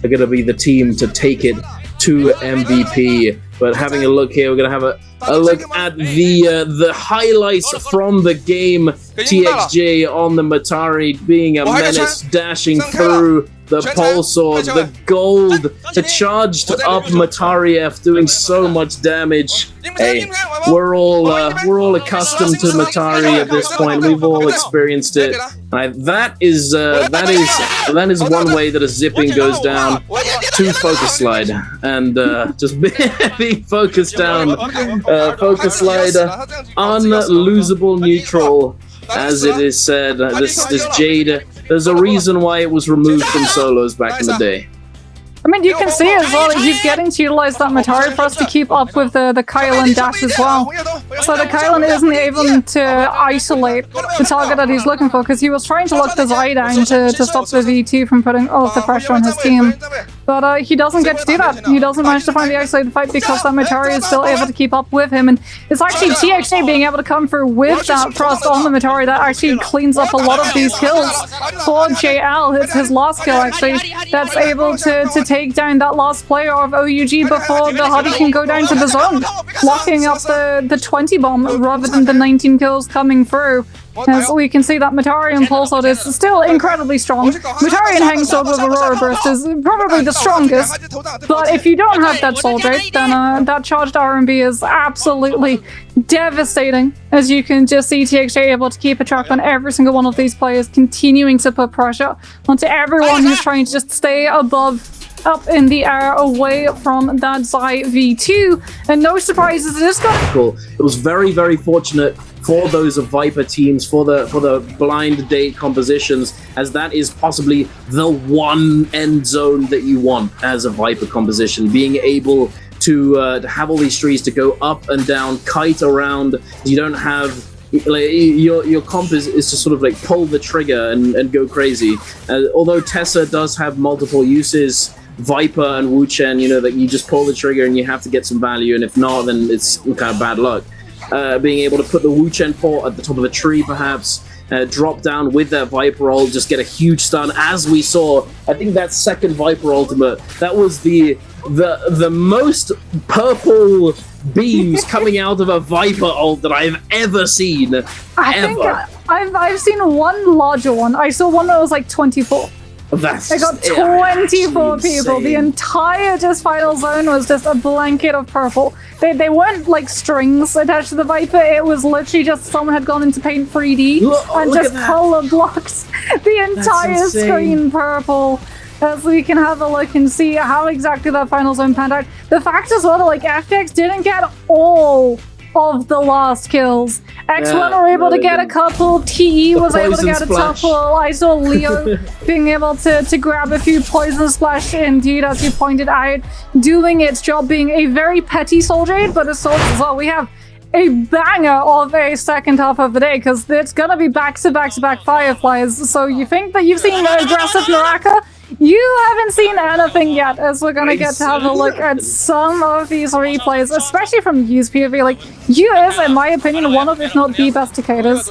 are going to be the team to take it to MVP. But having a look here, we're going to have a look at the highlights from the game. TXJ on the Matari being a menace, dashing through the pole sword, the gold, the charged up Matariev doing so much damage. Hey, we're all accustomed to Matari at this point. We've all experienced it. That is one way that a zipping goes down to focus slide, and just being focused down, focus slide, unlosable neutral, as it is said. This Jade, there's a reason why it was removed from solos back in the day. I mean, you can see as well, he's getting to utilize that Matari for us to keep up with the Kylan dash as well. So the Kylan isn't able to isolate the target that he's looking for, because he was trying to lock the Zai down to stop the V2 from putting all of the pressure on his team. But he doesn't get to do that. He doesn't manage to find the isolated fight because that Matari is still able to keep up with him. And it's actually TXJ being able to come through with that thrust on the Matari that actually cleans up a lot of these kills for JL. It's his last kill, actually, that's able to take down that last player of OUG before the hubby can go down to the zone, locking up the 20 bomb rather than the 19 kills coming through. As we can see that Matari and Pulse Sword is still incredibly strong. Matari and Hang Sword with Aurora Burst is probably the strongest, but if you don't have that Soul Drape, then that charged RMB is absolutely devastating. As you can just see TXJ able to keep a track on every single one of these players, continuing to put pressure onto everyone who's trying to just stay above, up in the air, away from that Zai V2, and no surprises, it is cool. It was very, very fortunate for those of Viper teams, for the blind date compositions, as that is possibly the one end zone that you want as a Viper composition, being able to have all these trees to go up and down, kite around. You don't have, like, your comp is to sort of like pull the trigger and go crazy. Although Tessa does have multiple uses, Viper and Wu Chen, you know, that you just pull the trigger and you have to get some value, and if not, then it's kind of bad luck. Being able to put the Wu Chen port at the top of a tree, perhaps, drop down with that Viper ult, just get a huge stun, as we saw. I think that second Viper ultimate, that was the most purple beams coming out of a Viper ult that I've ever seen. I think I've seen one larger one. I saw one that was like 24. I got 24 people. The entire just final zone was just a blanket of purple. They weren't like strings attached to the Viper. It was literally just someone had gone into Paint 3D and just color blocked the entire screen purple. So we can have a look and see how exactly that final zone panned out. The fact as well that like FX didn't get all of the last kills. X1 were able to get a couple, TE was able to get a couple, I saw Leo being able to grab a few poison splash, indeed, as you pointed out, doing its job, being a very petty soldier, but a soldier as well. We have a banger of a second half of the day, because it's gonna be back-to-back-to-back Fireflies. So you think that you've seen aggressive Naraka? You haven't seen anything yet, as we're gonna get to have a look at some of these replays, especially from Yu's POV. Like, Yu is, in my opinion, one of, if not the best Takedas.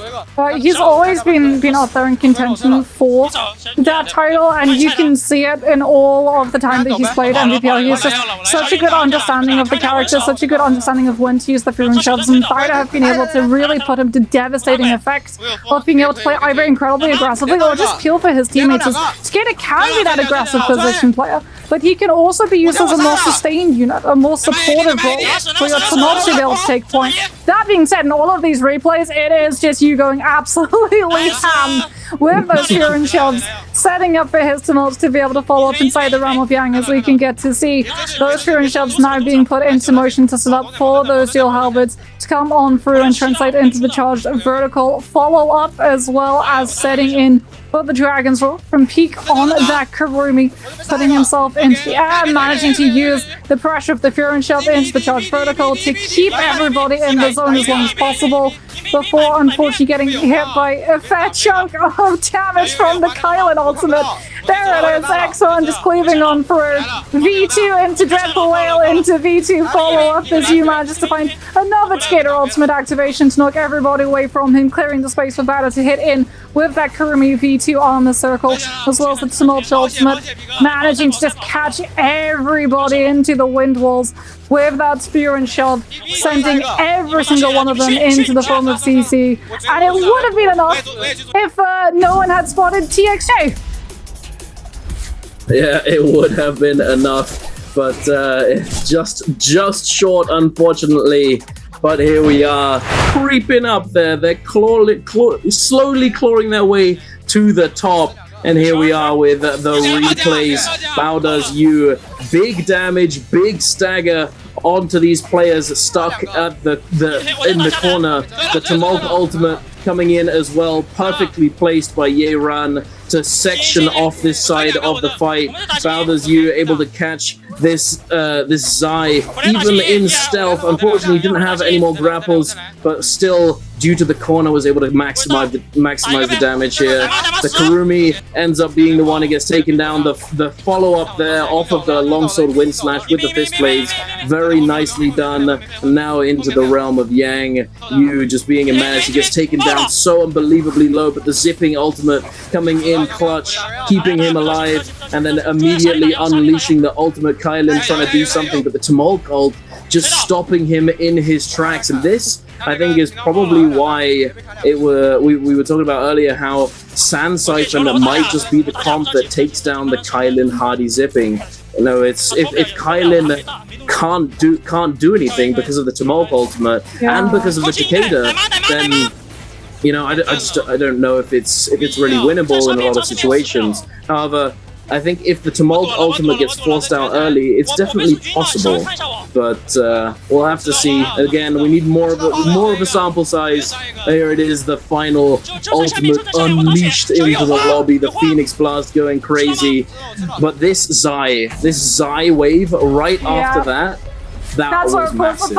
He's always been up there in contention for that title, and you can see it in all of the time that he's played NBPL. He has just such a good understanding of the character, such a good understanding of when to use the Furon shoves, and Fighter have been able to really put him to devastating effect of being able to play either incredibly aggressively or just peel for his teammates. Skater can be that aggressive position player, but he can also be used as a more sustained unit, a more supportive role for your Tsunotsu to be able to take point. That being said, in all of these replays, it is just you going absolutely ham with those Furon shoves, setting up for his Tsunotsu to be able to follow up inside the realm of Yang, as we can get to see those Furon shoves now being put into motion to set up for those dual halberds to come on through and translate into the charged vertical follow-up, as well as setting in for the Dragon's Roar from Peak on that Kurumi, putting himself into the air, managing to use the pressure of the Furon shove into the charged vertical to keep everybody in the zone as long as possible, before unfortunately getting hit by a fair chunk of damage from the Kylan ultimate, There it is, X1 just cleaving on through. V2 into Dreadful Whale into V2 follow-up as you manages to find another Skater ultimate activation to knock everybody away from him, clearing the space for Bada to hit in with that Kurumi V2 on the circle, as well as the Tumult ultimate, managing to just catch everybody into the wind walls with that spear and shove, sending every single one of them into the form of CC. And it would have been enough if no one had spotted TXJ. Yeah, it would have been enough, but just short, unfortunately. But here we are, creeping up there. They're slowly clawing their way to the top. And here we are with the replays. BIWEEK1 big damage, big stagger onto these players stuck at in the corner. The Tumult ultimate coming in as well, perfectly placed by Yeran to section off this side of the fight. BIWEEK1 able to catch this Zai even in stealth. Unfortunately, didn't have any more grapples, but still, due to the corner, was able to maximize the damage here. The Kurumi ends up being the one who gets taken down. The follow-up there off of the longsword wind slash with the fist blades, very nicely done. And now into the realm of Yang Yu just being a menace. He gets taken down so unbelievably low, but the zipping ultimate coming in clutch, keeping him alive, and then immediately unleashing the ultimate. Kylan trying to do something, but the Tumult ult just stopping him in his tracks. And this, I think, is probably why we were talking about earlier how Sand Siphon might just be the comp that takes down the Kylan hardy zipping. You know, it's if Kylan can't do anything because of the Tumult ultimate and because of the Cicada, then you know, I don't know if it's really winnable in a lot of situations. However, I think if the Tumult ultimate gets forced out early, it's definitely possible. But we'll have to see. Again, we need more of a sample size. Here it is, the final ultimate unleashed into the lobby. The Phoenix Blast going crazy. But this Zai wave right after that was massive.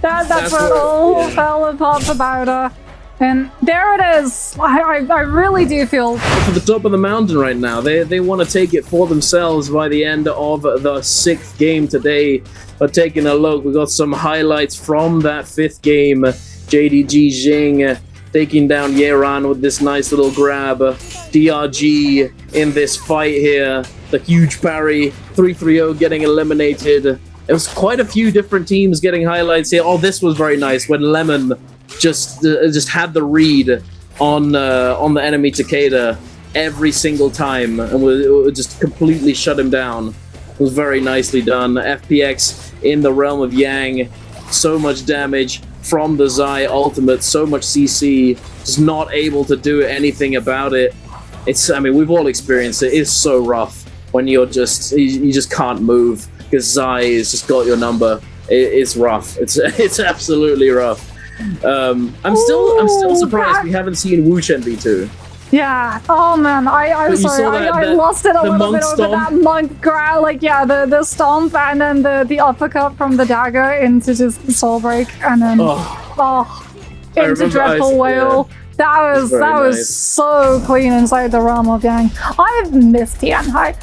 That's where it all fell apart for BIWEEK1. And there it is. I really do feel to the top of the mountain right now. They want to take it for themselves by the end of the 6th game today. But taking a look, we got some highlights from that 5th game. JDG Jing taking down Yeran with this nice little grab. DRG in this fight here. The huge parry. 3-3-0 getting eliminated. There was quite a few different teams getting highlights here. Oh, this was very nice when Lemon just had the read on the enemy Cicada every single time and would just completely shut him down. It was very nicely done. FPX in the realm of Yang, so much damage from the Zai ultimate, so much CC, just not able to do anything about it. I mean, we've all experienced it. It's so rough when you just can't move because Zai has just got your number. It's rough. It's absolutely rough. I'm still surprised we haven't seen Wu Chen V2. Yeah. Oh man, I'm sorry. I lost it a little bit over that monk grab. Like, yeah, the stomp and then the uppercut from the dagger into just soul break and then into Dreadful Whale. Yeah. That was nice. So clean inside the realm of Yang. I've missed Tianhai.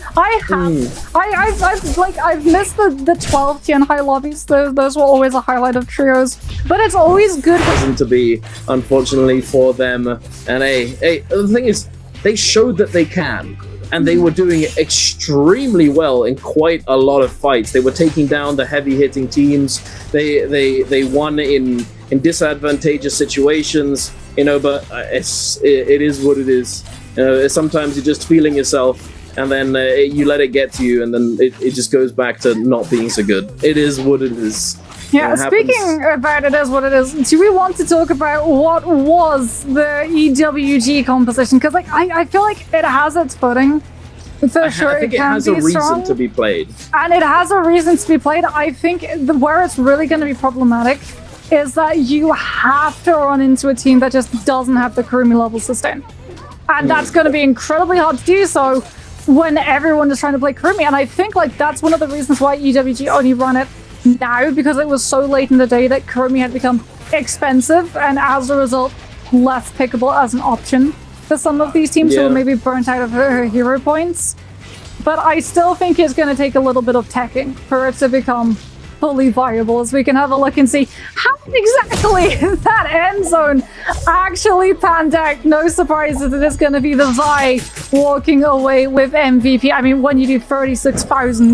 I've missed the 12 Tianhai lobbies. Those were always a highlight of trios. But it's always good to be, unfortunately, for them. And the thing is, they showed that they can. And they were doing extremely well in quite a lot of fights. They were taking down the heavy-hitting teams. They won in disadvantageous situations. You know, but it is what it is. You know, sometimes you're just feeling yourself, and then you let it get to you, and then it just goes back to not being so good. It is what it is. Yeah, speaking about it is what it is, do we want to talk about what was the EWG composition? Because I feel like it has its footing. For sure, I think it has a reason to be played. And it has a reason to be played. I think where it's really going to be problematic is that you have to run into a team that just doesn't have the Kurumi level sustain. And that's going to be incredibly hard to do so when everyone is trying to play Kurumi. And I think that's one of the reasons why EWG only run it now, because it was so late in the day that Kurumi had become expensive and as a result less pickable as an option for some of these teams who were maybe burnt out of her hero points. but I still think it's going to take a little bit of teching for it to become fully viable, as we can have a look and see how exactly that end zone actually panned out. No surprises that it's going to be the Vi walking away with MVP. I mean, when you do 36,000